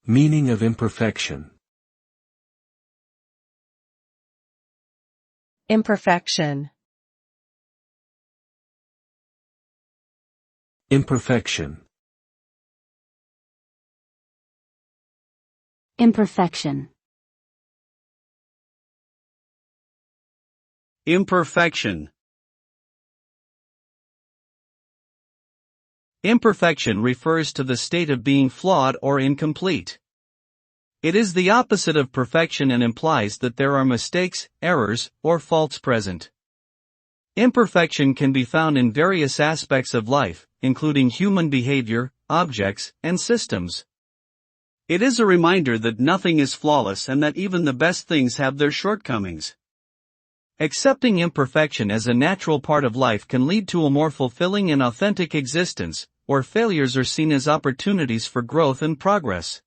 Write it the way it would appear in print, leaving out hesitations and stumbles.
Meaning of imperfection. Imperfection. Imperfection. Imperfection. Imperfection. Imperfection refers to the state of being flawed or incomplete. It is the opposite of perfection and implies that there are mistakes, errors, or faults present. Imperfection can be found in various aspects of life, including human behavior, objects, and systems. It is a reminder that nothing is flawless and that even the best things have their shortcomings. Accepting imperfection as a natural part of life can lead to a more fulfilling and authentic existence, where failures are seen as opportunities for growth and progress.